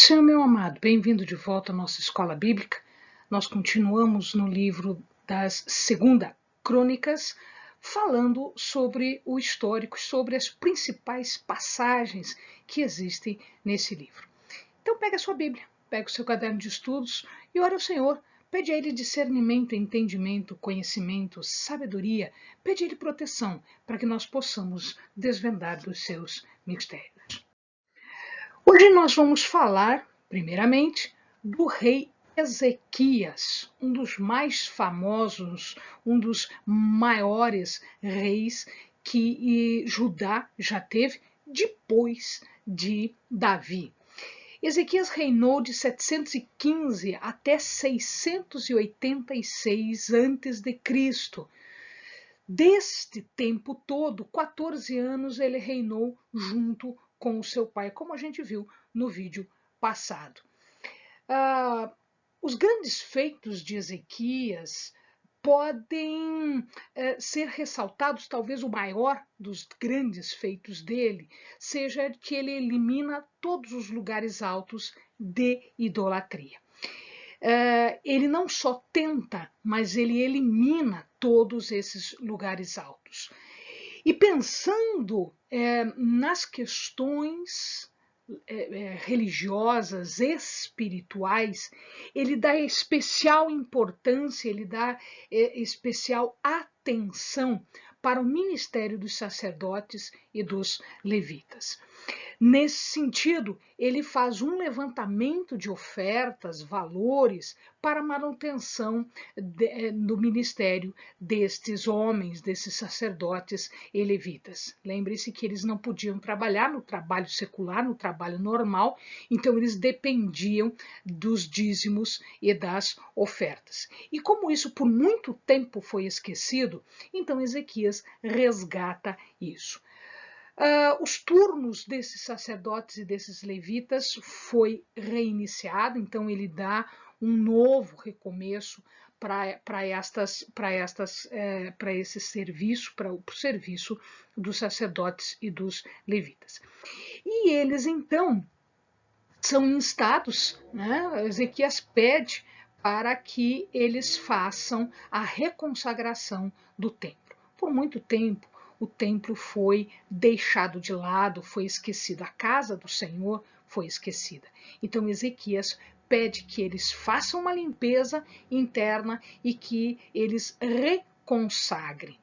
do Senhor, meu amado, bem-vindo de volta à nossa escola bíblica. Nós continuamos no livro das Segunda Crônicas, falando sobre o histórico, sobre as principais passagens que existem nesse livro. Então pega a sua Bíblia, pega o seu caderno de estudos e ora ao Senhor. Pede a Ele discernimento, entendimento, conhecimento, sabedoria. Pede a Ele proteção para que nós possamos desvendar dos seus mistérios. Hoje nós vamos falar, primeiramente, do rei Ezequias, um dos mais famosos, um dos maiores reis que Judá já teve depois de Davi. Ezequias reinou de 715 até 686 a.C. Deste tempo todo, 14 anos ele reinou junto com o seu pai, como a gente viu no vídeo passado. Os grandes feitos de Ezequias podem ser ressaltados, talvez o maior dos grandes feitos dele seja que ele elimina todos os lugares altos de idolatria. Ele não só tenta, mas ele elimina todos esses lugares altos. E pensando nas questões religiosas, espirituais, ele dá especial importância, ele dá especial atenção para o ministério dos sacerdotes e dos levitas. Nesse sentido, ele faz um levantamento de ofertas, valores, para a manutenção do ministério destes homens, desses sacerdotes e levitas. Lembre-se que eles não podiam trabalhar no trabalho secular, no trabalho normal, então eles dependiam dos dízimos e das ofertas. E como isso por muito tempo foi esquecido, então Ezequias resgata isso. Os turnos desses sacerdotes e desses levitas foi reiniciado, então ele dá um novo recomeço para esse serviço, para o serviço dos sacerdotes e dos levitas. E eles então são instados, né? Ezequias pede para que eles façam a reconsagração do templo. Por muito tempo, o templo foi deixado de lado, foi esquecido, a casa do Senhor foi esquecida. Então Ezequias pede que eles façam uma limpeza interna e que eles reconsagrem.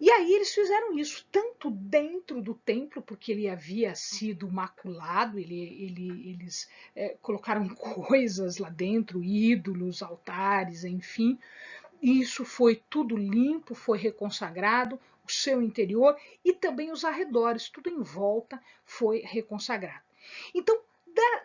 E aí eles fizeram isso, tanto dentro do templo, porque ele havia sido maculado, eles colocaram coisas lá dentro, ídolos, altares, enfim. Isso foi tudo limpo, foi reconsagrado, o seu interior e também os arredores, tudo em volta foi reconsagrado. Então,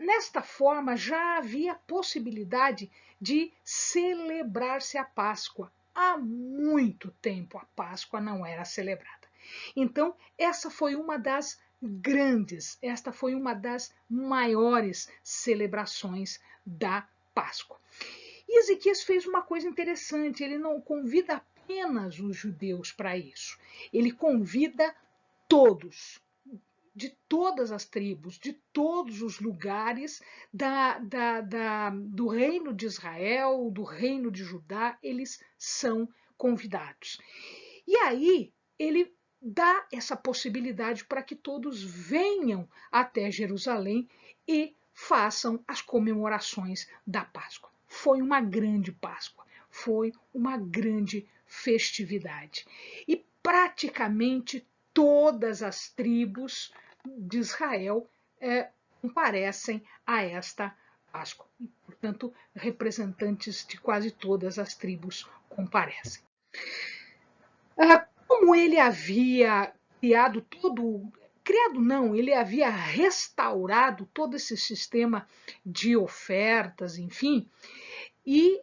nesta forma, já havia possibilidade de celebrar-se a Páscoa. Há muito tempo a Páscoa não era celebrada. Então, essa foi uma das grandes, esta foi uma das maiores celebrações da Páscoa. E Ezequias fez uma coisa interessante, ele não convida apenas os judeus para isso, ele convida todos, de todas as tribos, de todos os lugares do reino de Israel, do reino de Judá, eles são convidados. E aí ele dá essa possibilidade para que todos venham até Jerusalém e façam as comemorações da Páscoa. Foi uma grande Páscoa, foi uma grande festividade. E praticamente todas as tribos de Israel comparecem a esta Páscoa. E, portanto, representantes de quase todas as tribos comparecem. Como ele havia ele havia restaurado todo esse sistema de ofertas, enfim, e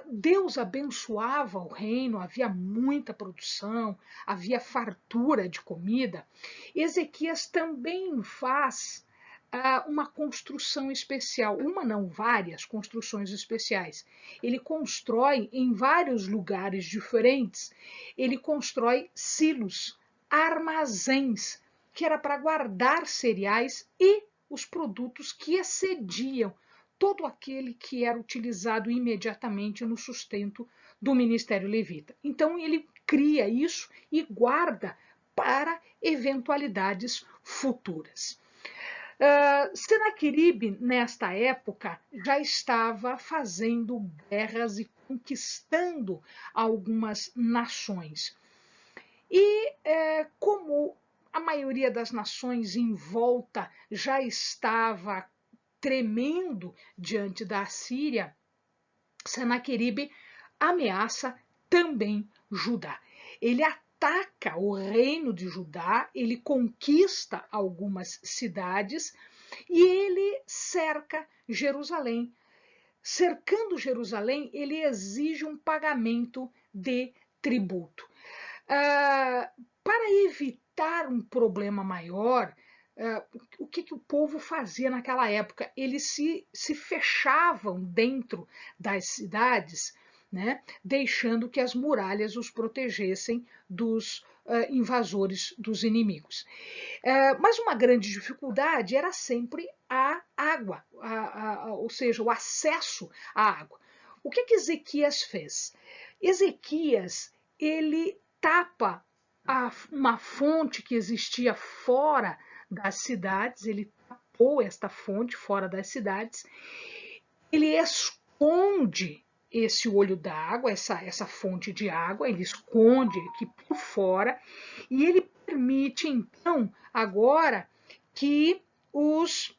Deus abençoava o reino, havia muita produção, havia fartura de comida. Ezequias também faz uma construção especial, uma não, várias construções especiais. Ele constrói em vários lugares diferentes, ele constrói silos, armazéns, que era para guardar cereais e os produtos que excediam todo aquele que era utilizado imediatamente no sustento do ministério levita. Então ele cria isso e guarda para eventualidades futuras. Senaqueribe, nesta época, já estava fazendo guerras e conquistando algumas nações. E como a maioria das nações em volta já estava tremendo diante da Assíria, Senaqueribe ameaça também Judá. Ele ataca o reino de Judá, ele conquista algumas cidades e ele cerca Jerusalém. Cercando Jerusalém, ele exige um pagamento de tributo. Para evitar um problema maior, o que o povo fazia naquela época? Eles se fechavam dentro das cidades, né, deixando que as muralhas os protegessem dos invasores, dos inimigos. Mas uma grande dificuldade era sempre a água, ou seja, o acesso à água. O que Ezequias fez? Ezequias, ele tapa uma fonte que existia fora das cidades, ele tapou esta fonte fora das cidades, ele esconde esse olho d'água, essa fonte de água, ele esconde aqui por fora e ele permite, então, agora que os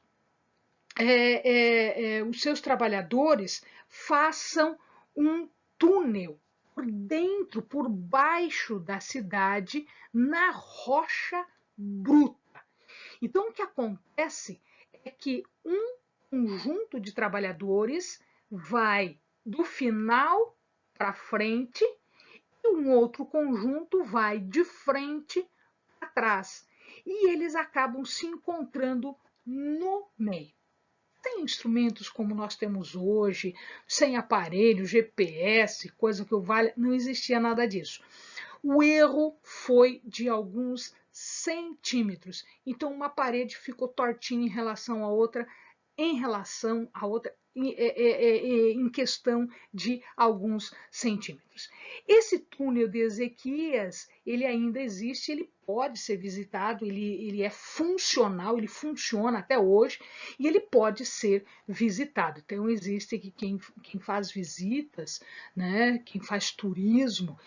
seus trabalhadores façam um túnel por dentro, por baixo da cidade, na rocha bruta. Então, o que acontece é que um conjunto de trabalhadores vai do final para frente e um outro conjunto vai de frente para trás. E eles acabam se encontrando no meio. Sem instrumentos como nós temos hoje, sem aparelho, GPS, coisa que o vale, não existia nada disso. O erro foi de alguns centímetros. Então, uma parede ficou tortinha em relação à outra, em questão de alguns centímetros. Esse túnel de Ezequias, ele ainda existe, ele pode ser visitado, ele é funcional, ele funciona até hoje e ele pode ser visitado. Então existe que quem faz visitas, né, quem faz turismo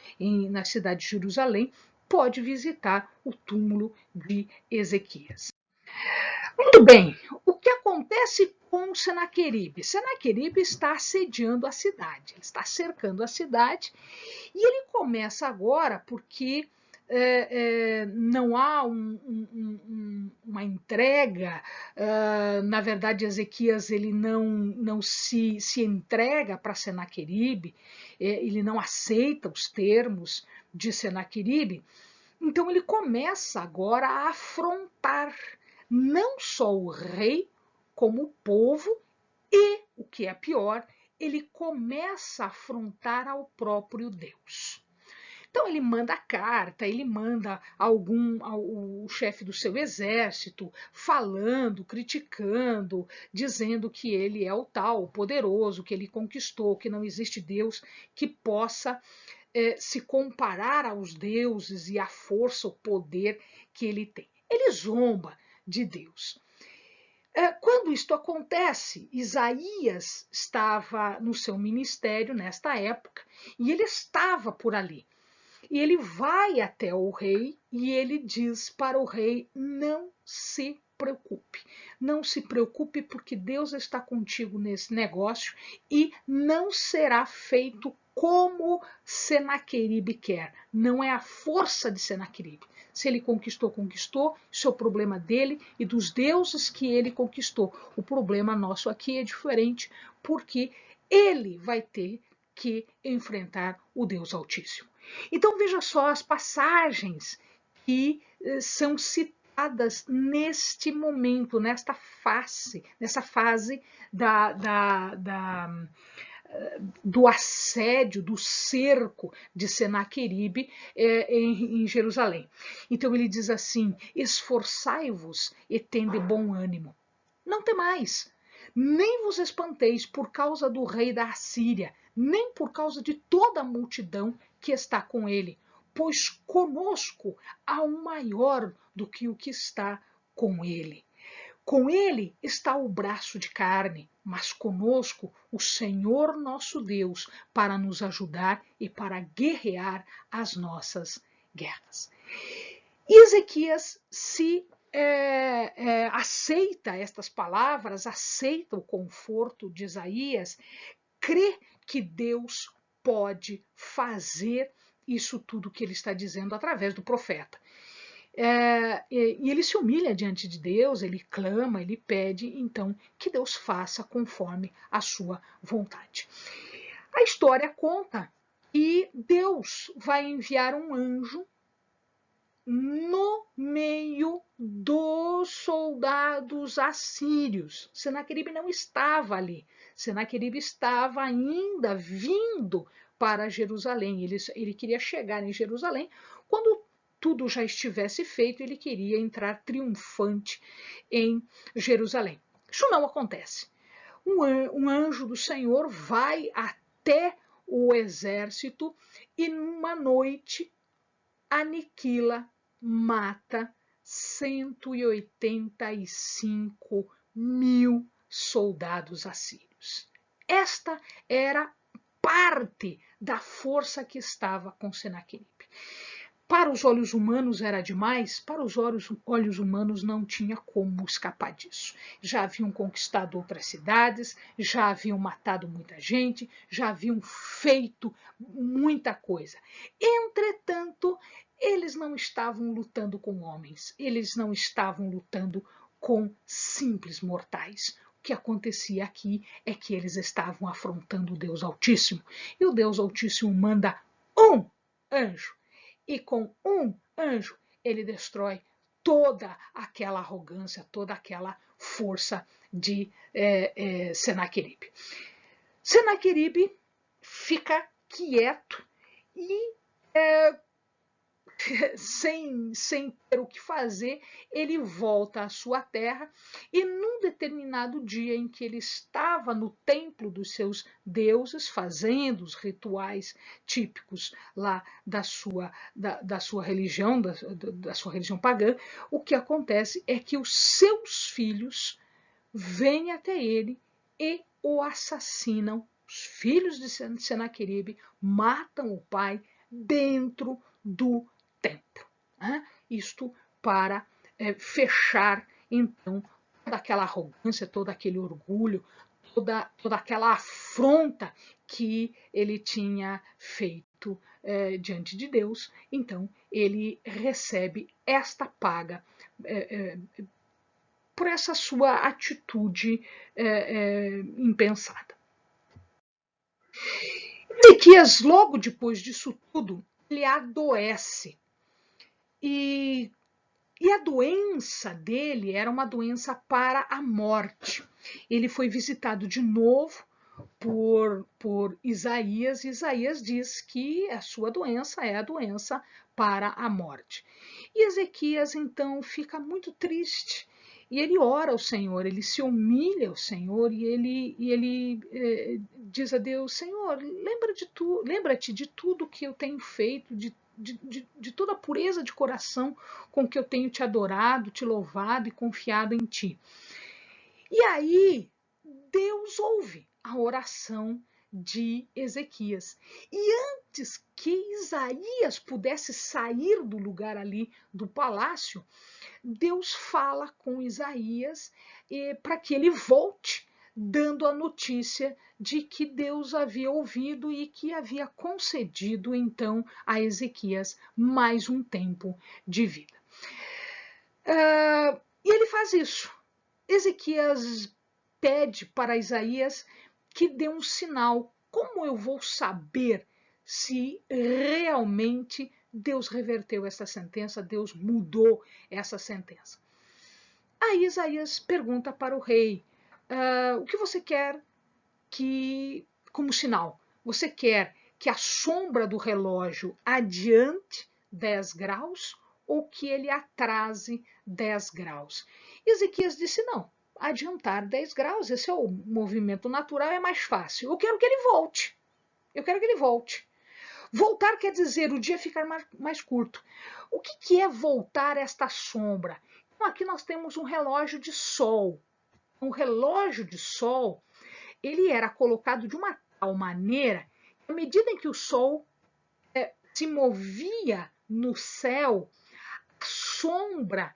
na cidade de Jerusalém, pode visitar o túmulo de Ezequias. Muito bem, o que acontece com Senaqueribe? Senaqueribe está assediando a cidade, ele está cercando a cidade e ele começa agora porque não há uma entrega, na verdade Ezequias ele não se entrega para Senaqueribe, ele não aceita os termos de Senaqueribe, então ele começa agora a afrontar não só o rei, como o povo e, o que é pior, ele começa a afrontar ao próprio Deus. Então ele manda carta, ele manda o chefe do seu exército falando, criticando, dizendo que ele é o tal, o poderoso, que ele conquistou, que não existe Deus que possa se comparar aos deuses e à força, o poder que ele tem. Ele zomba de Deus. Quando isto acontece, Isaías estava no seu ministério nesta época e ele estava por ali. E ele vai até o rei e ele diz para o rei: não se preocupe. Não se preocupe porque Deus está contigo nesse negócio e não será feito como Senaqueribe quer. Não é a força de Senaqueribe. Se ele conquistou, conquistou. Isso é o problema dele e dos deuses que ele conquistou. O problema nosso aqui é diferente porque ele vai ter que enfrentar o Deus Altíssimo. Então veja só as passagens que são citadas neste momento, nessa fase do assédio, do cerco de Senaqueribe em Jerusalém. Então ele diz assim: esforçai-vos e tende bom ânimo. não temais, nem vos espanteis por causa do rei da Assíria, nem por causa de toda a multidão que está com ele, pois conosco há um maior do que o que está com ele. Com ele está o braço de carne, mas conosco o Senhor nosso Deus para nos ajudar e para guerrear as nossas guerras. E Ezequias se aceita estas palavras, aceita o conforto de Isaías, crê que Deus pode fazer isso tudo que ele está dizendo através do profeta. E ele se humilha diante de Deus, ele clama, ele pede, então, que Deus faça conforme a sua vontade. A história conta que Deus vai enviar um anjo no meio dos soldados assírios. Senaqueribe não estava ali. Senaqueribe estava ainda vindo para Jerusalém. Ele queria chegar em Jerusalém quando tudo já estivesse feito, ele queria entrar triunfante em Jerusalém. Isso não acontece. Um anjo do Senhor vai até o exército e numa noite aniquila, mata 185 mil soldados assírios. Esta era parte da força que estava com Senaqueribe. Para os olhos humanos era demais, para os olhos humanos não tinha como escapar disso. Já haviam conquistado outras cidades, já haviam matado muita gente, já haviam feito muita coisa. Entretanto, eles não estavam lutando com homens, eles não estavam lutando com simples mortais. O que acontecia aqui é que eles estavam afrontando o Deus Altíssimo. E o Deus Altíssimo manda um anjo. E com um anjo ele destrói toda aquela arrogância, toda aquela força de Senaqueribe. Senaqueribe fica quieto e sem ter o que fazer, ele volta à sua terra e num determinado dia em que ele estava no templo dos seus deuses, fazendo os rituais típicos lá da sua religião, da sua religião pagã, o que acontece é que os seus filhos vêm até ele e o assassinam. Os filhos de Senaqueribe matam o pai dentro do templo. Isto para fechar, então, toda aquela arrogância, todo aquele orgulho, toda aquela afronta que ele tinha feito diante de Deus. Então, ele recebe esta paga por essa sua atitude impensada. Ezequias, logo depois disso tudo, ele adoece. E a doença dele era uma doença para a morte. Ele foi visitado de novo por Isaías, e Isaías diz que a sua doença é a doença para a morte. E Ezequias, então, fica muito triste. E ele ora ao Senhor, ele se humilha ao Senhor e ele diz a Deus: Senhor, lembra-te de tudo que eu tenho feito, de toda a pureza de coração com que eu tenho te adorado, te louvado e confiado em ti. E aí Deus ouve a oração de Ezequias. E antes que Isaías pudesse sair do lugar ali do palácio, Deus fala com Isaías para que ele volte, dando a notícia de que Deus havia ouvido e que havia concedido então a Ezequias mais um tempo de vida. E ele faz isso. Ezequias pede para Isaías que dê um sinal. Como eu vou saber se realmente Deus reverteu essa sentença, Deus mudou essa sentença? Aí Isaías pergunta para o rei: o que você quer como sinal? Você quer que a sombra do relógio adiante 10 graus ou que ele atrase 10 graus? Ezequias disse: não, adiantar 10 graus. Esse é o movimento natural, é mais fácil. Eu quero que ele volte. Eu quero que ele volte. Voltar quer dizer o dia ficar mais curto. O que é voltar esta sombra? Então, aqui nós temos um relógio de sol. Um relógio de sol, ele era colocado de uma tal maneira que, à medida em que o sol se movia no céu, a sombra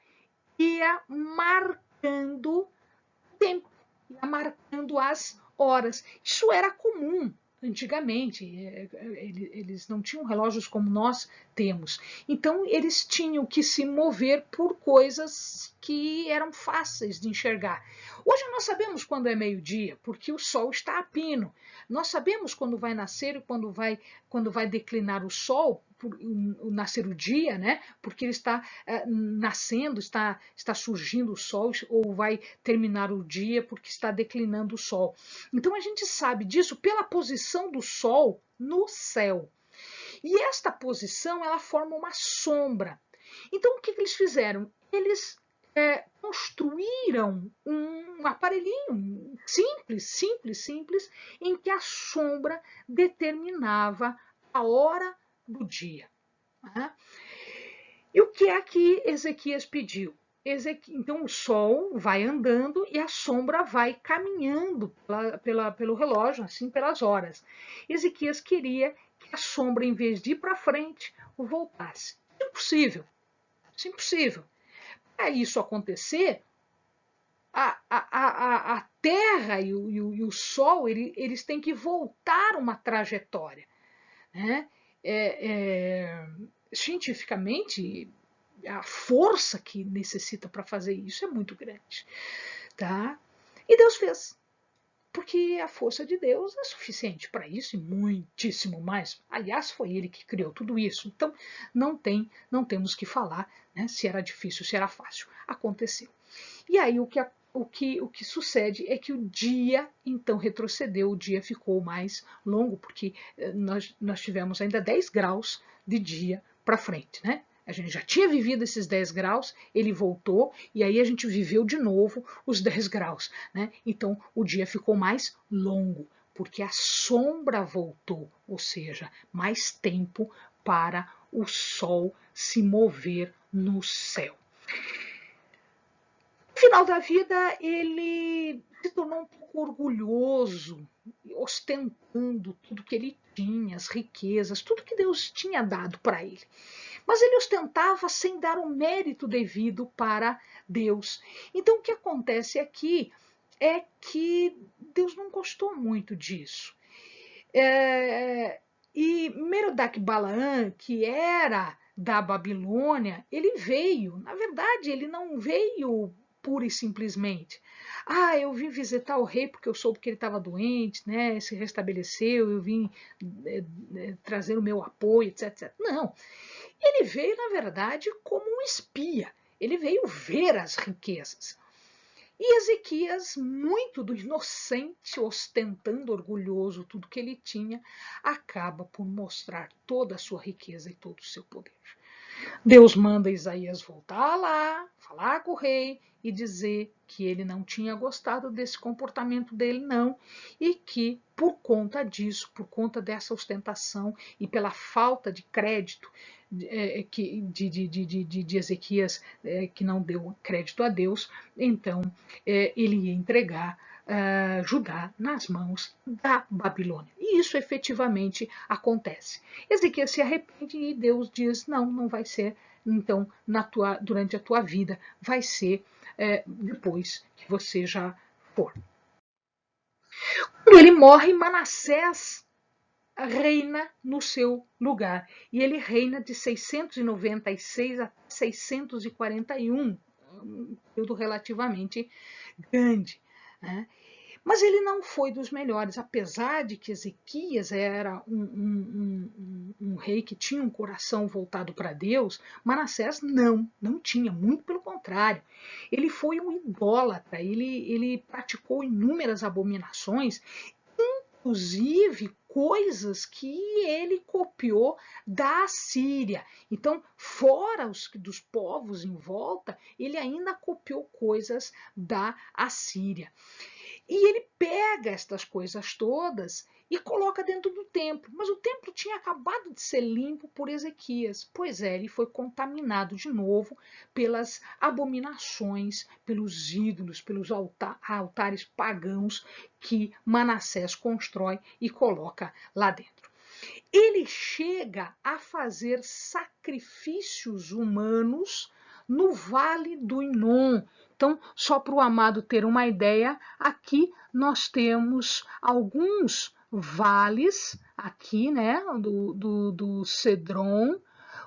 ia marcando o tempo, ia marcando as horas. Isso era comum antigamente. Eles não tinham relógios como nós temos. Então, eles tinham que se mover por coisas que eram fáceis de enxergar. Hoje nós sabemos quando é meio-dia, porque o sol está a pino. Nós sabemos quando vai nascer e quando vai declinar o sol, nascer o dia, né? Porque ele está nascendo, está surgindo o sol, ou vai terminar o dia porque está declinando o sol. Então a gente sabe disso pela posição do sol no céu. E esta posição, ela forma uma sombra. Então o que eles fizeram? Eles construíram um aparelhinho simples, em que a sombra determinava a hora do dia. Né? E o que é que Ezequias pediu? Então o sol vai andando e a sombra vai caminhando pelo relógio, assim pelas horas. Ezequias queria que a sombra, em vez de ir para frente, voltasse. Impossível. Isso é impossível. Para isso acontecer, a Terra e o Sol eles têm que voltar uma trajetória. Né? Cientificamente, a força que necessita para fazer isso é muito grande. Tá? E Deus fez. Porque a força de Deus é suficiente para isso e muitíssimo mais. Aliás, foi Ele que criou tudo isso. Então, não temos que falar, né, se era difícil, se era fácil. Aconteceu. E aí o que sucede é que o dia então retrocedeu, o dia ficou mais longo, porque nós tivemos ainda 10 graus de dia para frente, né? A gente já tinha vivido esses 10 graus, ele voltou, e aí a gente viveu de novo os 10 graus. Né? Então o dia ficou mais longo, porque a sombra voltou, ou seja, mais tempo para o sol se mover no céu. No final da vida, ele se tornou um pouco orgulhoso, ostentando tudo que ele tinha, as riquezas, tudo que Deus tinha dado para ele. Mas ele ostentava sem dar o mérito devido para Deus. Então, o que acontece aqui é que Deus não gostou muito disso. E Merodach-Balaã, que era da Babilônia, ele veio. Na verdade, ele não veio pura e simplesmente. Eu vim visitar o rei porque eu soube que ele estava doente, né? Se restabeleceu, eu vim trazer o meu apoio, etc. Não. Ele veio, na verdade, como um espia. Ele veio ver as riquezas. E Ezequias, muito do inocente, ostentando orgulhoso tudo que ele tinha, acaba por mostrar toda a sua riqueza e todo o seu poder. Deus manda Isaías voltar lá, falar com o rei e dizer que ele não tinha gostado desse comportamento dele, não, e que por conta disso, por conta dessa ostentação e pela falta de crédito de Ezequias, que não deu crédito a Deus, então ele ia entregar Judá nas mãos da Babilônia. E isso efetivamente acontece. Ezequias se arrepende e Deus diz, não vai ser então durante a tua vida, vai ser depois que você já for. Quando ele morre, Manassés reina no seu lugar. E ele reina de 696 a 641, um período relativamente grande. Né? Mas ele não foi dos melhores, apesar de que Ezequias era um rei que tinha um coração voltado para Deus, Manassés não tinha, muito pelo contrário. Ele foi um idólatra, ele praticou inúmeras abominações, inclusive coisas que ele copiou da Assíria. Então, fora dos povos em volta, ele ainda copiou coisas da Assíria. E ele pega estas coisas todas e coloca dentro do templo. Mas o templo tinha acabado de ser limpo por Ezequias. Pois é, ele foi contaminado de novo pelas abominações, pelos ídolos, pelos altares pagãos que Manassés constrói e coloca lá dentro. Ele chega a fazer sacrifícios humanos no Vale do Inom. Então, só para o amado ter uma ideia, aqui nós temos alguns vales, aqui, né, do Cedron,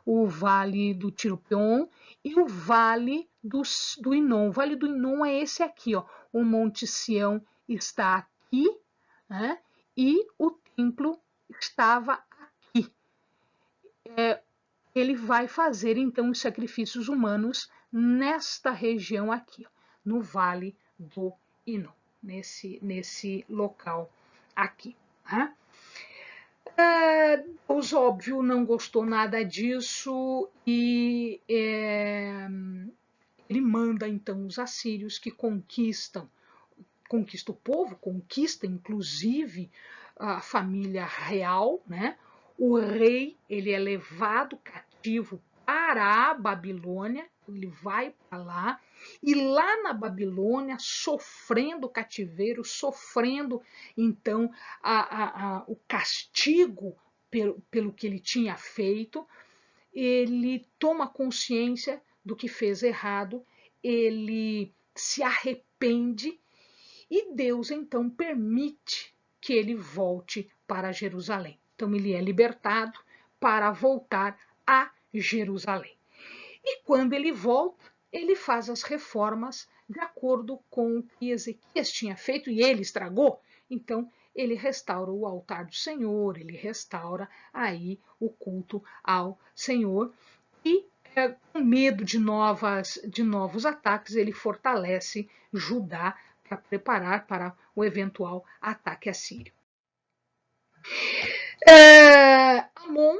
o Vale do Tiropion e o Vale do Inom. O Vale do Inom é esse aqui, ó. O Monte Sião está aqui, né, e o templo estava aqui. Ele vai fazer então os sacrifícios humanos nesta região aqui, ó, no Vale do Inom, nesse local aqui. Né? Deus, óbvio, não gostou nada disso e ele manda então os assírios que conquista o povo, conquista inclusive a família real, né? O rei, ele é levado cativo para a Babilônia, ele vai para lá, e lá na Babilônia, sofrendo o cativeiro, sofrendo então o castigo pelo que ele tinha feito, ele toma consciência do que fez errado, ele se arrepende e Deus então permite que ele volte para Jerusalém. Então ele é libertado para voltar a Jerusalém. E quando ele volta, ele faz as reformas de acordo com o que Ezequias tinha feito e ele estragou. Então ele restaura o altar do Senhor, ele restaura aí o culto ao Senhor e com medo de novos ataques, ele fortalece Judá para preparar para o eventual ataque assírio. Amon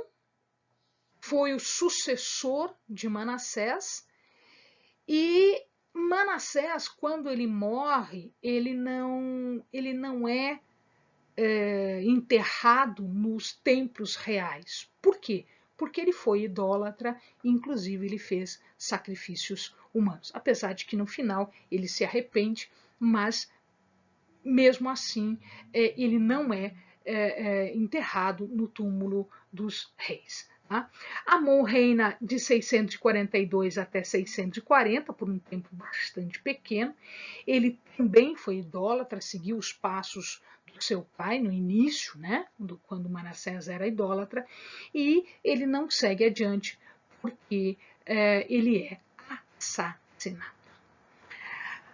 foi o sucessor de Manassés e Manassés, quando ele morre, ele não é enterrado nos templos reais. Por quê? Porque ele foi idólatra, inclusive ele fez sacrifícios humanos. Apesar de que no final ele se arrepende, mas mesmo assim ele não é enterrado no túmulo dos reis. Tá? Amon reina de 642 até 640, por um tempo bastante pequeno. Ele também foi idólatra, seguiu os passos do seu pai no início, né, quando Manassés era idólatra, e ele não segue adiante porque ele é assassinado.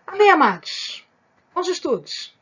Amém, amados? Bons estudos!